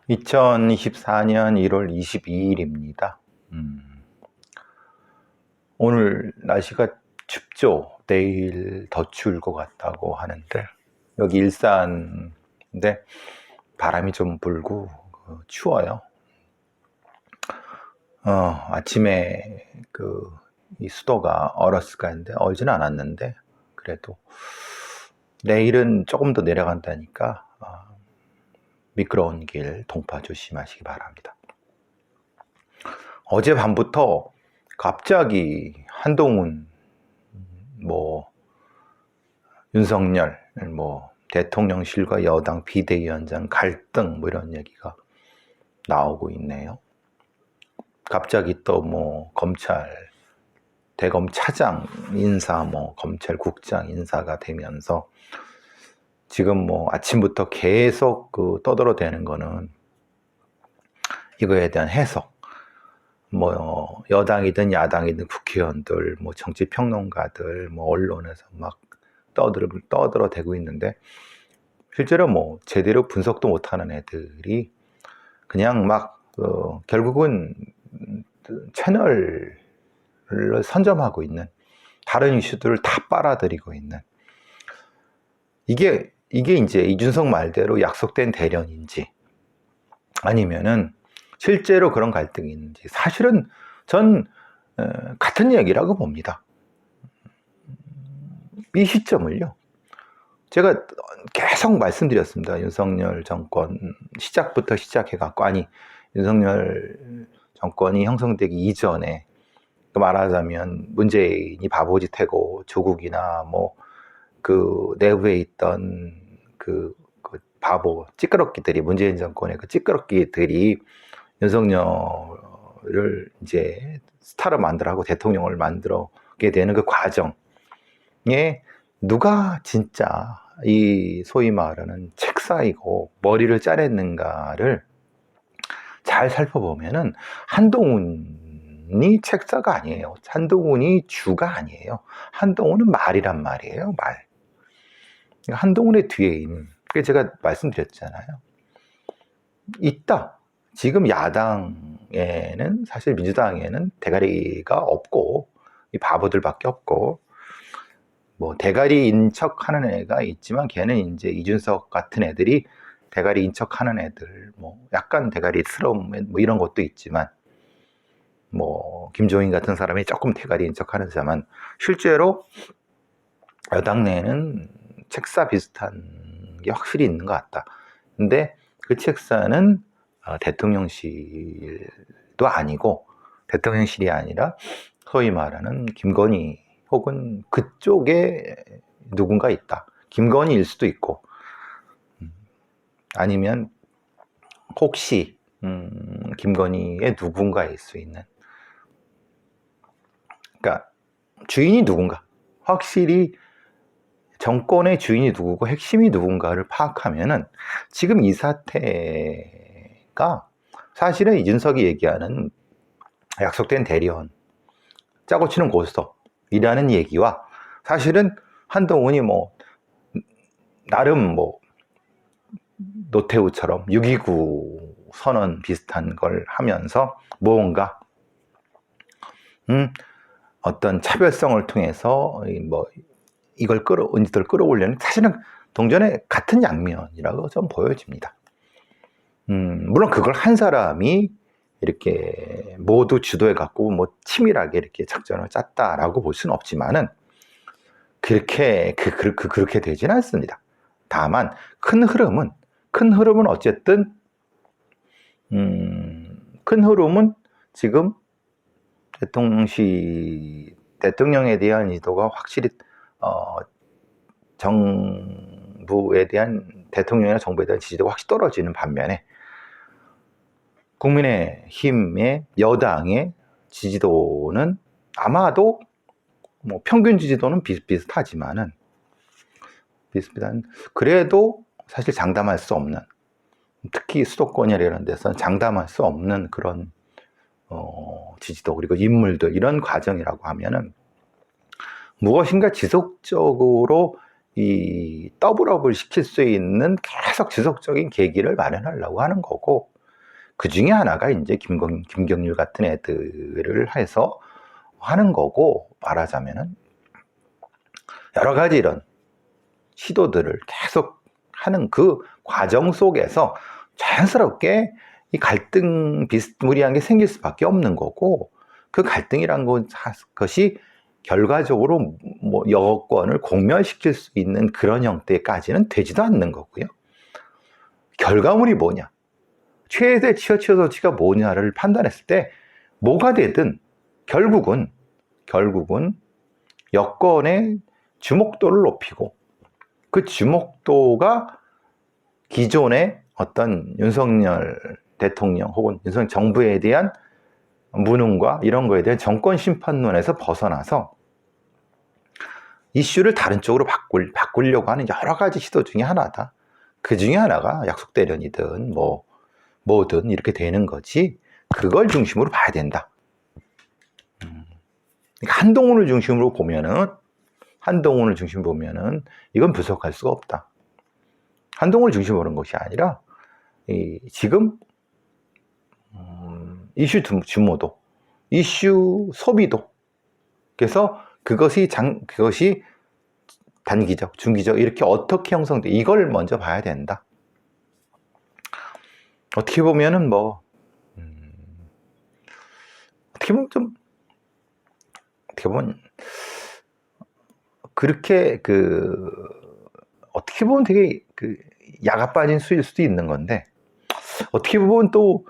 2024년 1월 22일입니다. 오늘 날씨가 춥죠. 내일 더 추울 것 같다고 하는데 여기 일산인데 바람이 좀 불고 추워요. 아침에 이 수도가 얼었을까 했는데 얼지는 않았는데 그래도 내일은 조금 더 내려간다니까 미끄러운 길 동파 조심하시기 바랍니다. 어젯밤부터 갑자기 한동훈, 윤석열, 대통령실과 여당 비대위원장 갈등 이런 얘기가 나오고 있네요. 갑자기 또 검찰 대검 차장 인사, 검찰국장 인사가 되면서 지금 아침부터 계속 떠들어대는 거는 이거에 대한 해석. 여당이든 야당이든 국회의원들, 정치평론가들, 언론에서 막 떠들어대고 있는데 실제로 제대로 분석도 못하는 애들이 그냥 결국은 채널을 선점하고 있는, 다른 이슈들을 다 빨아들이고 있는, 이게 이제 이준석 말대로 약속된 대련인지 아니면은 실제로 그런 갈등이 있는지, 사실은 전 같은 얘기라고 봅니다. 이 시점을요, 제가 계속 말씀드렸습니다. 윤석열 정권 시작부터 시작해갖고, 윤석열 정권이 형성되기 이전에 말하자면 문재인이 바보짓하고 조국이나 내부에 있던 바보 찌끄럽기들이, 문재인 정권의 찌끄럽기들이 윤석열을 이제 스타로 만들어가고 대통령을 만들게 되는 그 과정에 누가 진짜 이 소위 말하는 책사이고 머리를 짜냈는가를 잘 살펴보면은 한동훈이 책사가 아니에요. 한동훈이 주가 아니에요. 한동훈은 말이란 말이에요. 말. 한동훈의 뒤에 있는, 제가 말씀드렸잖아요. 있다. 지금 야당에는, 사실 민주당에는 대가리가 없고 이 바보들밖에 없고, 대가리인 척 하는 애가 있지만 걔는 이제 이준석 같은 애들이 대가리인 척 하는 애들, 약간 대가리스러움 이런 것도 있지만, 김종인 같은 사람이 조금 대가리인 척 하는 사람은 실제로 여당 내에는 책사 비슷한 게 확실히 있는 것 같다. 근데 그 책사는 대통령실도 아니고, 대통령실이 아니라 소위 말하는 김건희 혹은 그쪽에 누군가 있다. 김건희일 수도 있고, 아니면 혹시 김건희의 누군가일 수 있는, 그러니까 주인이 누군가, 확실히 정권의 주인이 누구고 핵심이 누군가를 파악하면은 지금 이 사태가 사실은 이준석이 얘기하는 약속된 대련, 짜고 치는 고스톱이라는 얘기와 사실은 한동훈이 나름 노태우처럼 6.29 선언 비슷한 걸 하면서 뭔가 어떤 차별성을 통해서 이걸 끌어올리는, 사실은 동전의 같은 양면이라고 좀 보여집니다. 물론 그걸 한 사람이 이렇게 모두 주도해갖고 치밀하게 이렇게 작전을 짰다라고 볼 수는 없지만은 그렇게 되지는 않습니다. 다만 큰 흐름은 어쨌든 큰 흐름은 지금 대통령에 대한 의도가 확실히 정부에 대한, 대통령이나 정부에 대한 지지도가 확실히 떨어지는 반면에 국민의힘의 여당의 지지도는 아마도 평균 지지도는 비슷비슷하지만은 그래도 사실 장담할 수 없는, 특히 수도권이나 이런 데서는 장담할 수 없는 그런 지지도, 그리고 인물들, 이런 과정이라고 하면은 무엇인가 지속적으로 이 더블업을 시킬 수 있는 계속 지속적인 계기를 마련하려고 하는 거고, 그 중에 하나가 이제 김경률 같은 애들을 해서 하는 거고, 말하자면은 여러 가지 이런 시도들을 계속 하는 그 과정 속에서 자연스럽게 이 갈등 비스무리한 게 생길 수밖에 없는 거고, 그 갈등이란 것이 결과적으로 뭐 여권을 공멸시킬 수 있는 그런 형태까지는 되지도 않는 거고요. 결과물이 뭐냐, 최대 치어치어 조치가 뭐냐를 판단했을 때 뭐가 되든 결국은 여권의 주목도를 높이고, 그 주목도가 기존의 어떤 윤석열 대통령 혹은 윤석열 정부에 대한 무능과 이런 거에 대한 정권 심판론에서 벗어나서 이슈를 다른 쪽으로 바꾸려고 하는 여러 가지 시도 중에 하나다. 그 중에 하나가 약속 대련이든 뭐든 이렇게 되는 거지, 그걸 중심으로 봐야 된다. 한동훈을 중심으로 보면은 이건 분석할 수가 없다. 한동훈을 중심으로 보는 것이 아니라 지금 이슈 주모도, 이슈 소비도, 그래서 그것이 단기적, 중기적 이렇게 어떻게 형성돼, 이걸 먼저 봐야 된다. 어떻게 보면은 어떻게 보면 그렇게 어떻게 보면 되게 야가 빠진 수일 수도 있는 건데, 어떻게 보면 또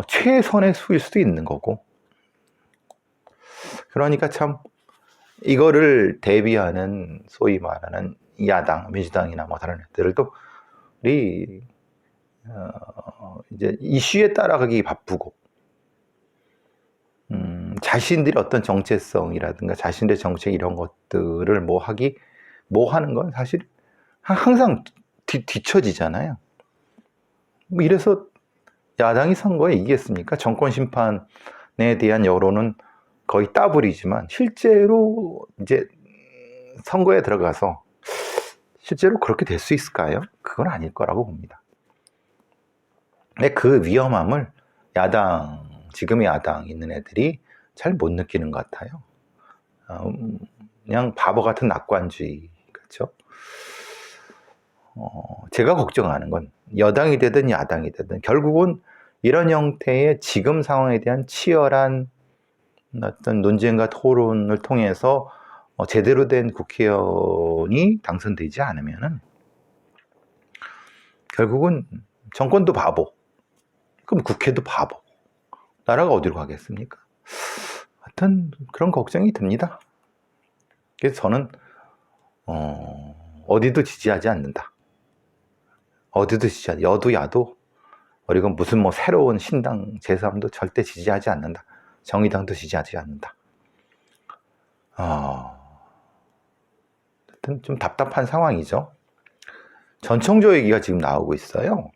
최선의 수일 수도 있는 거고, 그러니까 참 이거를 대비하는 소위 말하는 야당, 민주당이나 뭐 다른 애들도 우리 이제 이슈에 따라가기 바쁘고, 자신들이 어떤 정체성이라든가 자신들의 정책 이런 것들을 뭐 하는 건 사실 항상 뒤처지잖아요. 이래서 야당이 선거에 이기겠습니까? 정권 심판에 대한 여론은 거의 따블이지만 실제로 이제 선거에 들어가서 실제로 그렇게 될 수 있을까요? 그건 아닐 거라고 봅니다. 근데 그 위험함을 지금의 야당 있는 애들이 잘 못 느끼는 것 같아요. 그냥 바보 같은 낙관주의, 그렇죠? 제가 걱정하는 건 여당이 되든 야당이 되든 결국은 이런 형태의 지금 상황에 대한 치열한 어떤 논쟁과 토론을 통해서 제대로 된 국회의원이 당선되지 않으면은 결국은 정권도 바보, 그럼 국회도 바보, 나라가 어디로 가겠습니까? 하여튼 그런 걱정이 듭니다. 그래서 저는 어디도 지지하지 않는다. 여도 야도, 그리고 무슨 새로운 신당 제3도 절대 지지하지 않는다. 정의당도 지지하지 않는다. 하여튼 좀 답답한 상황이죠. 전청조 얘기가 지금 나오고 있어요.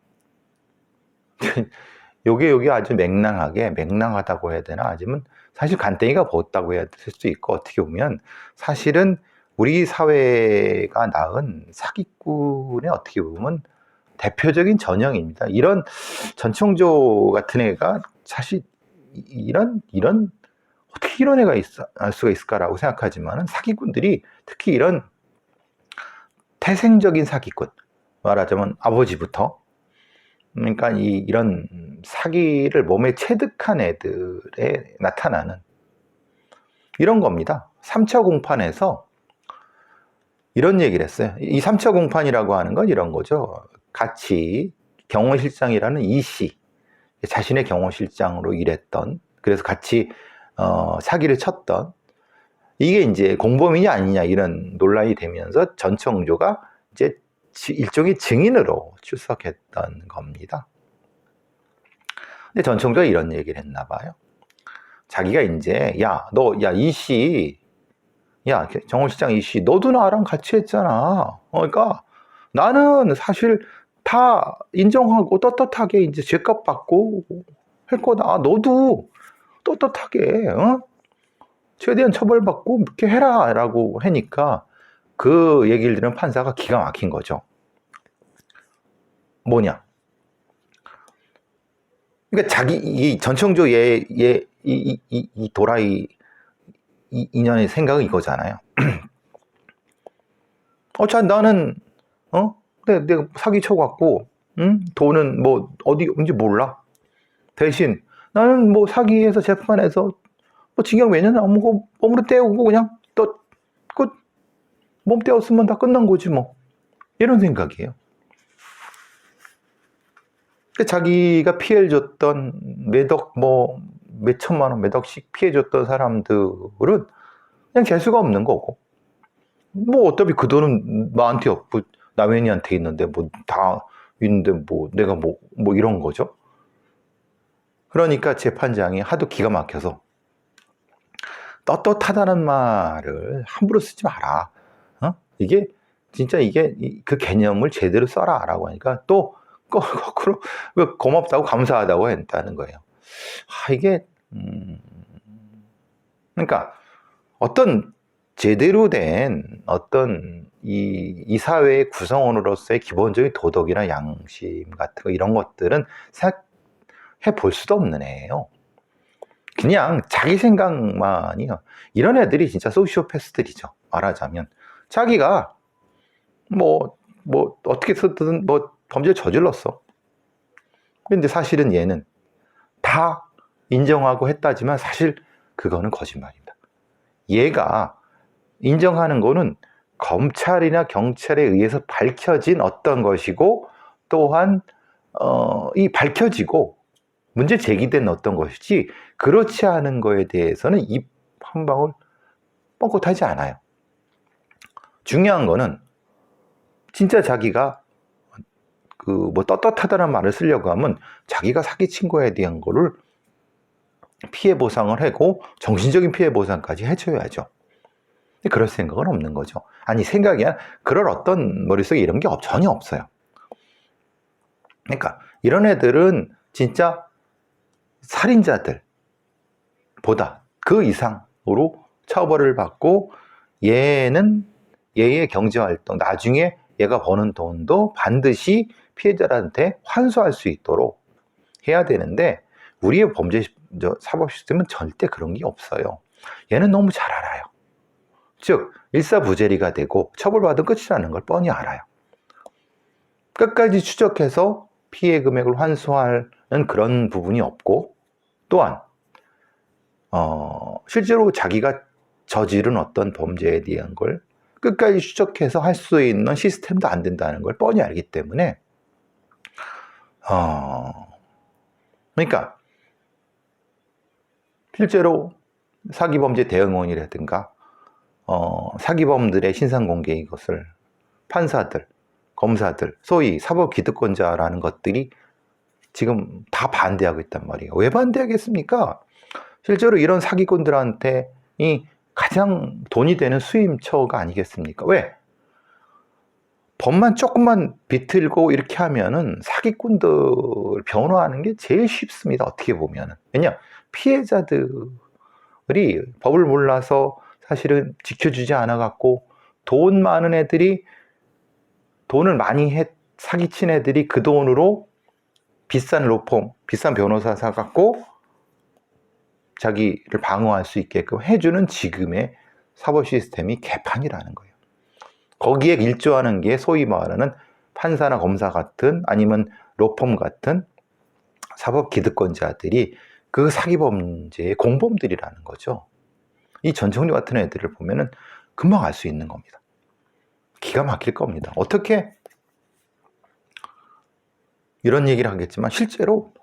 요게 아주 맹랑하다고 해야 되나? 아니면 사실 간땡이가 보였다고 해야 될 수도 있고, 어떻게 보면 사실은 우리 사회가 낳은 사기꾼의 어떻게 보면 대표적인 전형입니다. 이런 전청조 같은 애가 사실 어떻게 이런 애가 알 수가 있을까라고 생각하지만은, 사기꾼들이 특히 이런 태생적인 사기꾼, 말하자면 아버지부터, 그러니까 이런 사기를 몸에 체득한 애들에 나타나는 이런 겁니다. 3차 공판에서 이런 얘기를 했어요. 이 3차 공판이라고 하는 건 이런 거죠. 같이 경호실장이라는 이씨, 자신의 경호실장으로 일했던, 그래서 같이 사기를 쳤던, 이게 이제 공범이냐 아니냐 이런 논란이 되면서 전청조가 이제 일종의 증인으로 출석했던 겁니다. 근데 전청조가 이런 얘기를 했나 봐요. 자기가 이제 이씨, 정호실장 이씨, 너도 나랑 같이 했잖아. 그러니까 나는 사실 다 인정하고 떳떳하게 이제 죄값 받고 할 거다. 너도 떳떳하게 최대한 처벌받고 이렇게 해라라고 하니까, 그 얘기를 들은 판사가 기가 막힌 거죠. 뭐냐? 그러니까 그러니까 이 전청조 이 도라이 인연의 생각은 이거잖아요. 자, 나는, 내가 사기 쳐갖고, 돈은 뭐, 어디인지 몰라. 대신, 나는 뭐, 사기해서 재판해서, 뭐, 징역 몇 년 안 몸으로 떼우고, 그냥, 몸 떼었으면 다 끝난 거지, 뭐. 이런 생각이에요. 자기가 피해를 줬던 몇 천만 원, 몇 억씩 피해 줬던 사람들은 그냥 재수가 없는 거고. 뭐 어차피 그 돈은 나한테 없고 남현이한테 있는데 뭐 다 있는데 뭐 내가 뭐 이런 거죠. 그러니까 재판장이 하도 기가 막혀서 떳떳하다는 말을 함부로 쓰지 마라. 이게 진짜 그 개념을 제대로 써라라고 하니까 또 거꾸로 고맙다고 감사하다고 했다는 거예요. 이게 그러니까 어떤 제대로 된 어떤 이 사회의 구성원으로서의 기본적인 도덕이나 양심 같은 거 이런 것들은 생각해 볼 수도 없는 애예요. 그냥 자기 생각만이요. 이런 애들이 진짜 소시오패스들이죠. 말하자면 자기가 뭐 어떻게 해서든 뭐 범죄를 저질렀어. 근데 사실은 얘는 다 인정하고 했다지만 사실 그거는 거짓말입니다. 얘가 인정하는 거는 검찰이나 경찰에 의해서 밝혀진 어떤 것이고 또한 이 밝혀지고 문제 제기된 어떤 것이지 그렇지 않은 거에 대해서는 입 한 방울 뻥긋하지 않아요. 중요한 거는 진짜 자기가 뭐 떳떳하다는 말을 쓰려고 하면 자기가 사기친 거에 대한 거를 피해 보상을 하고 정신적인 피해 보상까지 해줘야죠. 그럴 생각은 없는 거죠. 아니 생각이 아니라 그럴 어떤 머릿속에 이런 게 전혀 없어요. 그러니까 이런 애들은 진짜 살인자들보다 그 이상으로 처벌을 받고 얘는 얘의 경제활동 나중에 얘가 버는 돈도 반드시 피해자한테 환수할 수 있도록 해야 되는데 우리의 범죄 사법 시스템은 절대 그런 게 없어요. 얘는 너무 잘 알아요. 즉 일사부재리가 되고 처벌받은 끝이라는 걸 뻔히 알아요. 끝까지 추적해서 피해 금액을 환수하는 그런 부분이 없고 또한 실제로 자기가 저지른 어떤 범죄에 대한 걸 끝까지 추적해서 할 수 있는 시스템도 안 된다는 걸 뻔히 알기 때문에 그러니까 실제로 사기범죄 대응원이라든가 사기범들의 신상공개 이것을 판사들, 검사들, 소위 사법기득권자라는 것들이 지금 다 반대하고 있단 말이에요. 왜 반대하겠습니까? 실제로 이런 사기꾼들한테 이 가장 돈이 되는 수임처가 아니겠습니까? 왜? 법만 조금만 비틀고 이렇게 하면은 사기꾼들 변호하는 게 제일 쉽습니다. 어떻게 보면은. 왜냐? 피해자들이 법을 몰라서 사실은 지켜주지 않아갖고 돈 많은 애들이 돈을 많이 사기친 애들이 그 돈으로 비싼 로펌, 비싼 변호사 사갖고 자기를 방어할 수 있게끔 해주는 지금의 사법 시스템이 개판이라는 거예요. 거기에 일조하는 게 소위 말하는 판사나 검사 같은 아니면 로펌 같은 사법 기득권자들이 그 사기범죄의 공범들이라는 거죠. 이 전청조 같은 애들을 보면은 금방 알 수 있는 겁니다. 기가 막힐 겁니다. 어떻게 이런 얘기를 하겠지만 실제로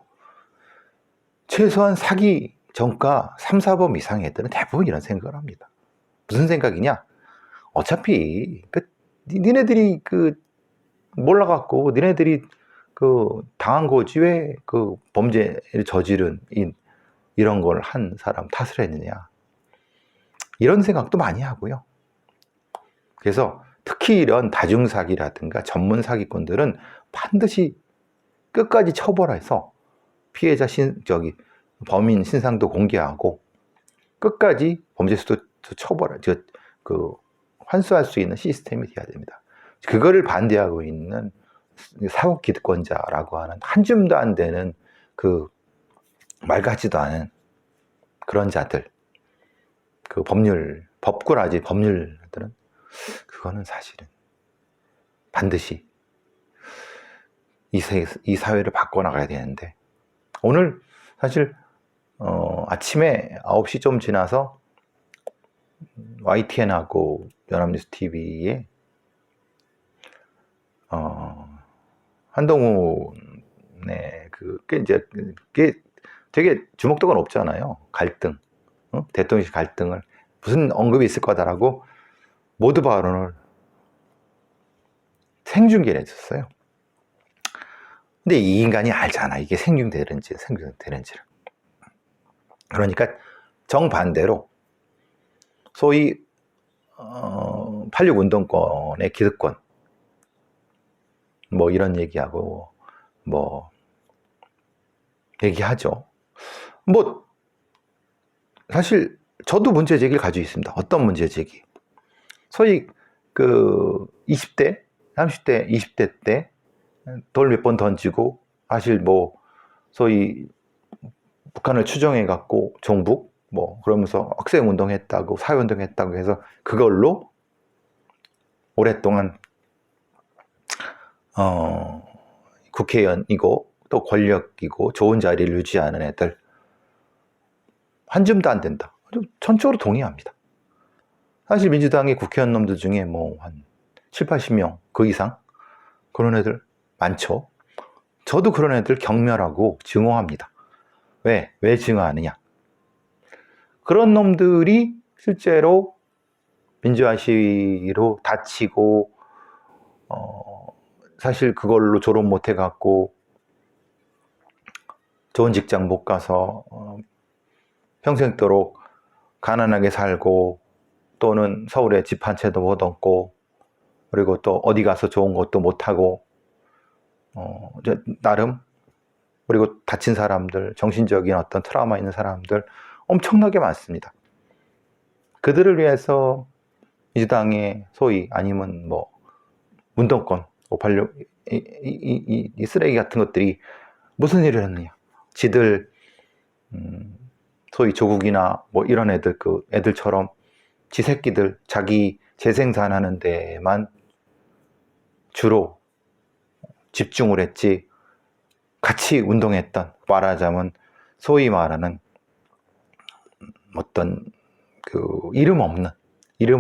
최소한 사기 전과 3, 4범 이상의 애들은 대부분 이런 생각을 합니다. 무슨 생각이냐? 어차피 니네들이 몰라갖고 니네들이 당한 거지 왜 범죄를 저지른 이런 걸 한 사람 탓을 했느냐? 이런 생각도 많이 하고요. 그래서 특히 이런 다중사기라든가 전문 사기꾼들은 반드시 끝까지 처벌해서 피해자 범인 신상도 공개하고 끝까지 범죄 수도 환수할 수 있는 시스템이 돼야 됩니다. 그거를 반대하고 있는 사법기득권자라고 하는 한 줌도 안 되는 말 같지도 않은 그런 자들, 그 법꾸라지 법률들은 그거는 사실은 반드시 이 사회를 바꿔나가야 되는데, 오늘 사실 아침에 9시 좀 지나서 YTN하고 연합뉴스 TV에 한동훈의 그게 되게 주목도가 높잖아요. 갈등, 대통령실 갈등을 무슨 언급이 있을 거다라고 모두 발언을 생중계를 했었어요. 근데 이 인간이 알잖아, 이게 생중되는지를. 그러니까 정반대로 소위 86 운동권의 기득권 뭐 이런 얘기하고 뭐 얘기하죠. 뭐 사실 저도 문제 제기를 가지고 있습니다. 어떤 문제 제기? 소위 그 20대, 30대, 20대 때 돌 몇 번 던지고 사실 뭐 소위 북한을 추정해 갖고 종북 뭐 그러면서 학생 운동했다고 사회 운동했다고 해서 그걸로 오랫동안 국회의원이고 또 권력이고 좋은 자리를 유지하는 애들 한 줌도 안 된다. 전적으로 동의합니다. 사실 민주당의 국회의원 놈들 중에 뭐 한 7, 80명 그 이상 그런 애들 많죠. 저도 그런 애들 경멸하고 증오합니다. 왜 증오하느냐? 그런 놈들이 실제로 민주화 시위로 다치고 사실 그걸로 졸업 못 해갖고 좋은 직장 못 가서 평생도록 가난하게 살고 또는 서울에 집 한 채도 못 얻고 그리고 또 어디 가서 좋은 것도 못 하고 나름 그리고 다친 사람들, 정신적인 어떤 트라우마 있는 사람들 엄청나게 많습니다. 그들을 위해서 민주당의 소위 아니면 뭐 운동권, 586 이 쓰레기 같은 것들이 무슨 일을 했느냐? 지들 소위 조국이나 뭐 이런 애들 그 애들처럼 지 새끼들 자기 재생산하는 데만 주로 집중을 했지 같이 운동했던 말하자면 소위 말하는 어떤 그 이름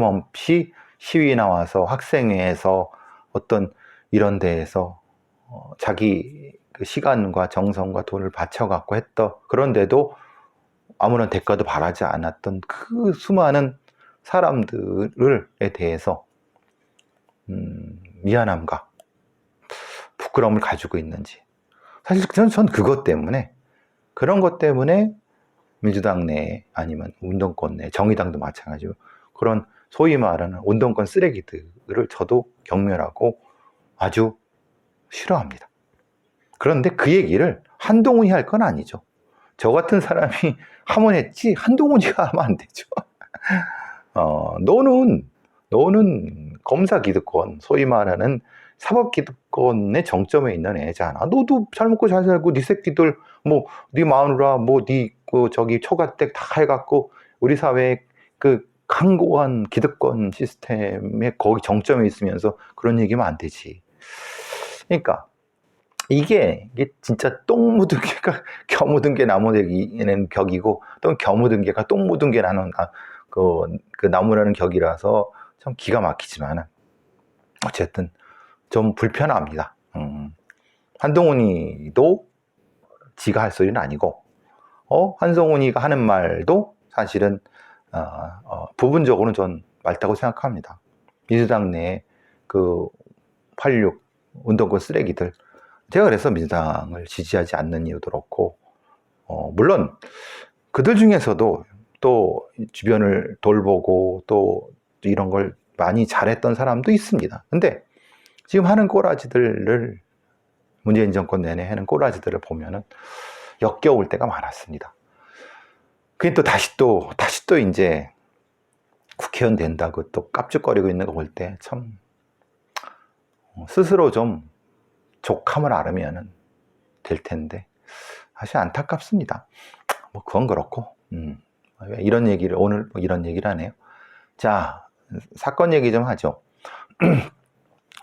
없이 시위 나와서 학생회에서 어떤 이런 데에서 자기 그 시간과 정성과 돈을 바쳐갖고 했던 그런데도 아무런 대가도 바라지 않았던 그 수많은 사람들에 대해서 미안함과 부끄러움을 가지고 있는지 사실 전 그것 때문에 그런 것 때문에 민주당 내 아니면 운동권 내 정의당도 마찬가지고 그런 소위 말하는 운동권 쓰레기들을 저도 경멸하고 아주 싫어합니다. 그런데 그 얘기를 한동훈이 할 건 아니죠. 저 같은 사람이 하면 했지 한동훈이가 하면 안 되죠. 너는 검사 기득권, 소위 말하는 사법 기득권의 정점에 있는 애잖아. 너도 잘 먹고 잘 살고 네 새끼들 뭐 네 마누라 뭐 네 그 저기 처가댁 다 해갖고 우리 사회에 그 강고한 기득권 시스템에 거기 정점에 있으면서 그런 얘기면 안 되지. 그러니까 이게 진짜 똥 묻은 개가 겨 묻은 게 나무는 격이고 또 겨 묻은 개가 똥 묻은 게 나는 그 나무라는 격이라서 참 기가 막히지만 어쨌든 좀 불편합니다. 한동훈이도 지가 할 소리는 아니고 한동훈이가 하는 말도 사실은 부분적으로는 전 맞다고 생각합니다. 민주당 내 그 86 운동권 쓰레기들 제가 그래서 민주당을 지지하지 않는 이유도 그렇고 물론 그들 중에서도 또 주변을 돌보고 또 이런 걸 많이 잘했던 사람도 있습니다. 근데 지금 하는 꼬라지들을 문재인 정권 내내 하는 꼬라지들을 보면은 역겨울 때가 많았습니다. 그게 또 다시 또 이제 국회의원 된다고 또 깝죽거리고 있는 거 볼 때 참 스스로 좀 족함을 앓으면 될 텐데 사실 안타깝습니다. 뭐 그건 그렇고 이런 얘기를 오늘 뭐 이런 얘기를 하네요. 자, 사건 얘기 좀 하죠.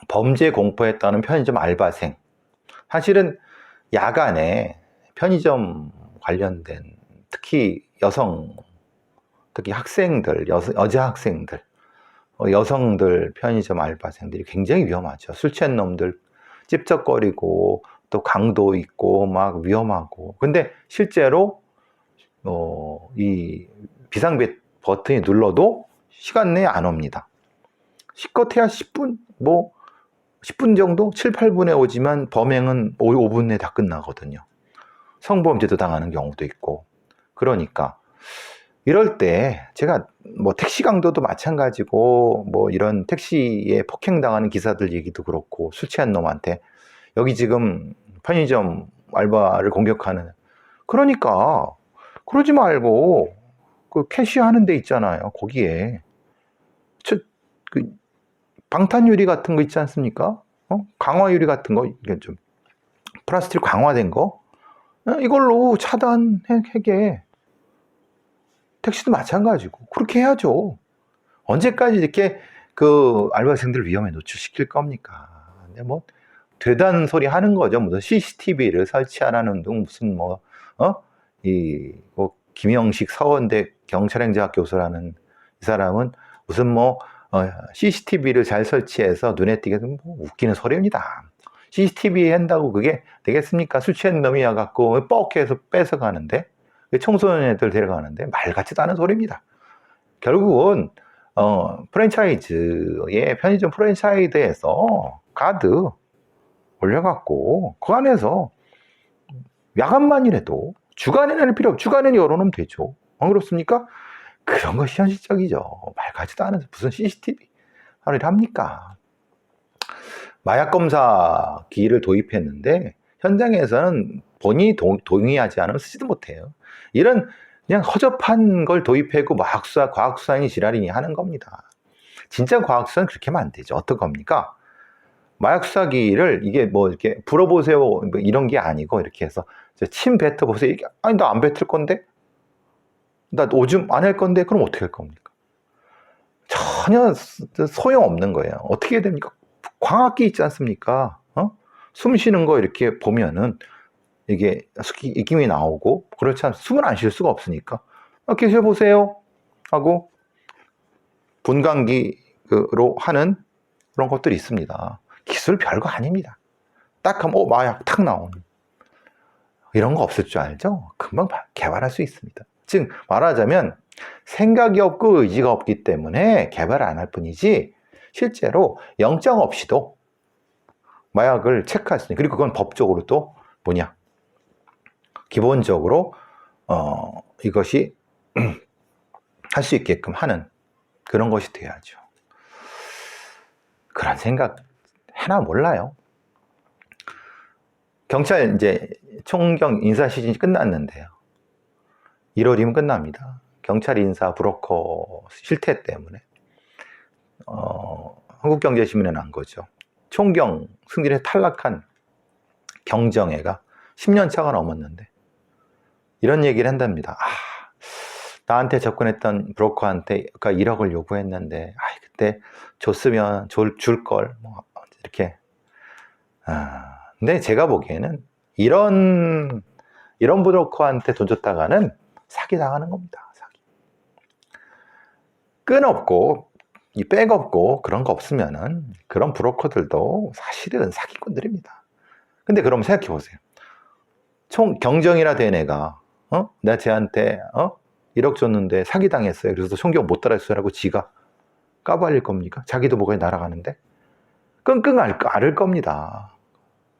범죄 공포에 따른 편의점 알바생. 사실은 야간에 편의점 관련된 특히 특히 학생들, 여자 학생들, 여성들 편의점 알바생들이 굉장히 위험하죠. 술 취한 놈들 찝쩍거리고 또 강도 있고 막 위험하고. 근데 실제로 이 비상 버튼이 눌러도 시간 내에 안 옵니다. 기껏해야 10분, 10분 정도? 7, 8분에 오지만 범행은 5분 내에 다 끝나거든요. 성범죄도 당하는 경우도 있고. 그러니까 이럴 때 제가 뭐 택시 강도도 마찬가지고 뭐 이런 택시에 폭행당하는 기사들 얘기도 그렇고 술 취한 놈한테 여기 지금 편의점 알바를 공격하는, 그러니까 그러지 말고 그 캐시하는 데 있잖아요. 거기에 그 방탄유리 같은 거 있지 않습니까? 강화유리 같은 거, 이게 좀 플라스틱 강화된 거, 이걸로 차단하게. 택시도 마찬가지고 그렇게 해야죠. 언제까지 이렇게 그 알바생들을 위험에 노출시킬 겁니까? 근데 뭐 되다는 소리 하는 거죠. 무슨 CCTV를 설치하라는 등 무슨 김영식 서원대 경찰행정학 교수라는 이 사람은 무슨 CCTV를 잘 설치해서 눈에 띄게 웃기는 소리입니다. CCTV 한다고 그게 되겠습니까? 술 취한 놈이 와갖고 뻑해서 뺏어가는데, 청소년애들 데려가는데 말 같지도 않은 소리입니다. 결국은 프랜차이즈의 편의점 프랜차이즈에서 가드 올려갖고 그 안에서 야간만이라도 주간에는 할 필요 없고 주간에는 열어놓으면 되죠. 안 그렇습니까? 그런 것이 현실적이죠. 말 같지도 않은 무슨 CCTV 하를 합니까? 마약 검사기를 도입했는데 현장에서는 본인이 동의하지 않으면 쓰지도 못해요. 이런 그냥 허접한 걸 도입하고 과학수사니 지랄이니 하는 겁니다. 진짜 과학수사는 그렇게 하면 안 되죠. 어떤 겁니까? 마약 수사기를 이게 뭐 이렇게 불어보세요 뭐 이런 게 아니고 이렇게 해서 침 뱉어보세요. 이게 아니 나 안 뱉을 건데, 나 오줌 안 할 건데, 그럼 어떻게 할 겁니까? 전혀 소용없는 거예요. 어떻게 해야 됩니까? 광학기 있지 않습니까? 숨 쉬는 거 이렇게 보면은 이게 입김이 나오고, 그렇지 않으면 숨을 안 쉴 수가 없으니까 계셔보세요 하고 분광기로 하는 그런 것들이 있습니다. 기술 별거 아닙니다. 딱 하면 마약 탁 나오는 이런 거 없을 줄 알죠? 금방 개발할 수 있습니다. 즉 말하자면 생각이 없고 의지가 없기 때문에 개발을 안 할 뿐이지 실제로 영장 없이도 마약을 체크할 수 있는, 그리고 그건 법적으로 또 기본적으로 이것이 할 수 있게끔 하는 그런 것이 돼야죠. 그런 생각 하나 몰라요. 경찰 이제 총경 인사 시즌이 끝났는데요. 1월이면 끝납니다. 경찰 인사 브로커 실태 때문에 한국경제신문에 난 거죠. 총경 승진에 탈락한 경정애가 10년 차가 넘었는데 이런 얘기를 한답니다. 나한테 접근했던 브로커한테 1억을 요구했는데 그때 줬으면 줄걸 이렇게. 근데 제가 보기에는 이런 브로커한테 돈 줬다가는 사기 당하는 겁니다. 사기. 끈 없고 백 없고 그런 거 없으면은 그런 브로커들도 사실은 사기꾼들입니다. 근데 그럼 생각해 보세요. 경정이라 된 애가 내가 쟤한테 1억 줬는데 사기당했어요. 그래서 총경 못 따라했어라고 지가 까발릴 겁니까? 자기도 뭐가 날아가는데 끙끙 앓을 겁니다.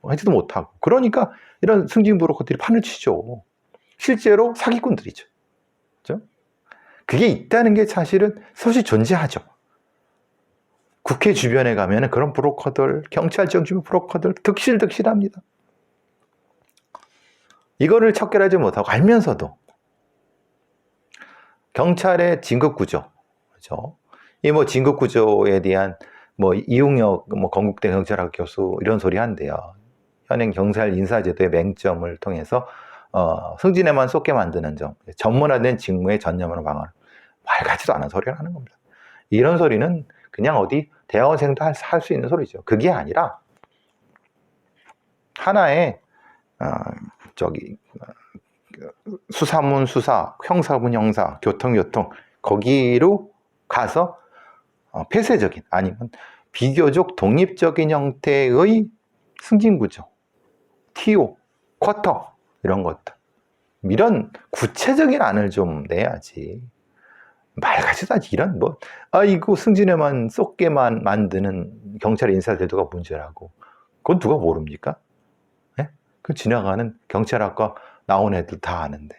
하지도 못하고. 그러니까 이런 승진 브로커들이 판을 치죠. 실제로 사기꾼들이죠. 그렇죠? 그게 있다는 게 사실은 사실 존재하죠. 국회 주변에 가면 그런 브로커들, 경찰청 주변 브로커들 득실합니다. 이거를 척결하지 못하고 알면서도 경찰의 진급구조, 그렇죠? 이 진급구조에 대한 이웅혁 건국대 경찰학 교수 이런 소리 한대요. 현행 경찰 인사제도의 맹점을 통해서 승진에만 쏟게 만드는 점, 전문화된 직무에 전념하는 방안, 말 같지도 않은 소리를 하는 겁니다. 이런 소리는 그냥 어디 대학원생도 할 수 있는 소리죠. 그게 아니라 하나의 수사문 수사, 형사문 형사, 교통 교통 거기로 가서 폐쇄적인 아니면 비교적 독립적인 형태의 승진구조, TO, 쿼터 이런 것들, 이런 구체적인 안을 좀 내야지. 말 같지도 않지. 이런 이거 승진에만 쏟게만 만드는 경찰 인사 제도가 문제라고. 그건 누가 모릅니까? 네? 그 지나가는 경찰학과 나온 애들 다 아는데.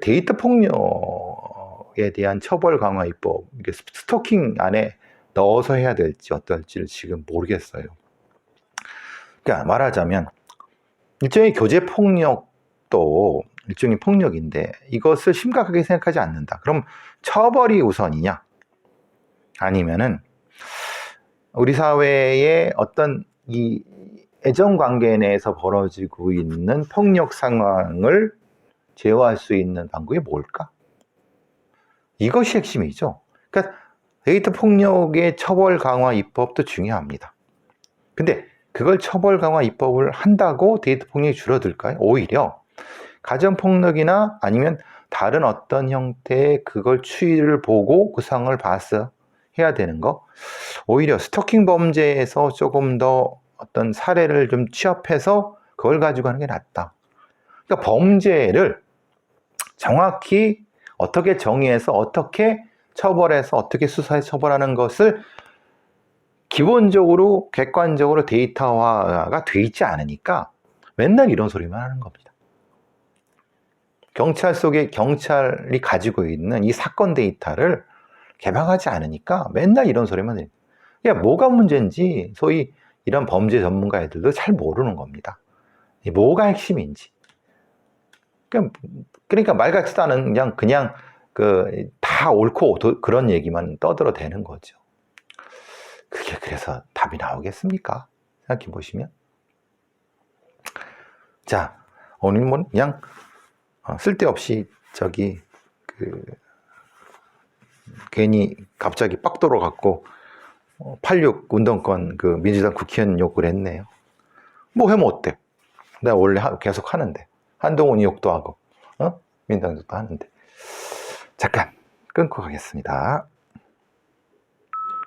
데이터 폭력에 대한 처벌 강화 입법, 이게 스토킹 안에 넣어서 해야 될지 어떨지를 지금 모르겠어요. 그러니까 말하자면 일종의 교제 폭력도 일종의 폭력인데 이것을 심각하게 생각하지 않는다. 그럼 처벌이 우선이냐? 아니면은 우리 사회의 어떤 이 애정 관계 내에서 벌어지고 있는 폭력 상황을 제어할 수 있는 방법이 뭘까? 이것이 핵심이죠. 그러니까 데이터 폭력의 처벌 강화 입법도 중요합니다. 근데 그걸 처벌 강화 입법을 한다고 데이터 폭력이 줄어들까요? 오히려 가정 폭력이나 아니면 다른 어떤 형태의 그걸 추이를 보고 그 상황을 봐서 해야 되는 거, 오히려 스토킹 범죄에서 조금 더 어떤 사례를 좀 취합해서 그걸 가지고 하는 게 낫다. 그러니까 범죄를 정확히 어떻게 정의해서 어떻게 처벌해서 어떻게 수사해서 처벌하는 것을 기본적으로 객관적으로 데이터화가 돼 있지 않으니까 맨날 이런 소리만 하는 겁니다. 경찰 속에 경찰이 가지고 있는 이 사건 데이터를 개방하지 않으니까 맨날 이런 소리만 해요. 뭐가 문제인지 소위 이런 범죄 전문가 애들도 잘 모르는 겁니다. 뭐가 핵심인지. 그러니까 말 같지도 않은 그냥 다 옳고 그런 얘기만 떠들어대는 거죠. 그게 그래서 답이 나오겠습니까? 생각해 보시면. 자, 오늘 그냥 쓸데없이 괜히 갑자기 빡 돌아갖고 86 운동권 민주당 국회의원 욕을 했네요. 뭐 하면 어때? 내가 원래 계속 하는데. 한동훈 욕도 하고 민주당 욕도 하는데. 잠깐 끊고 가겠습니다.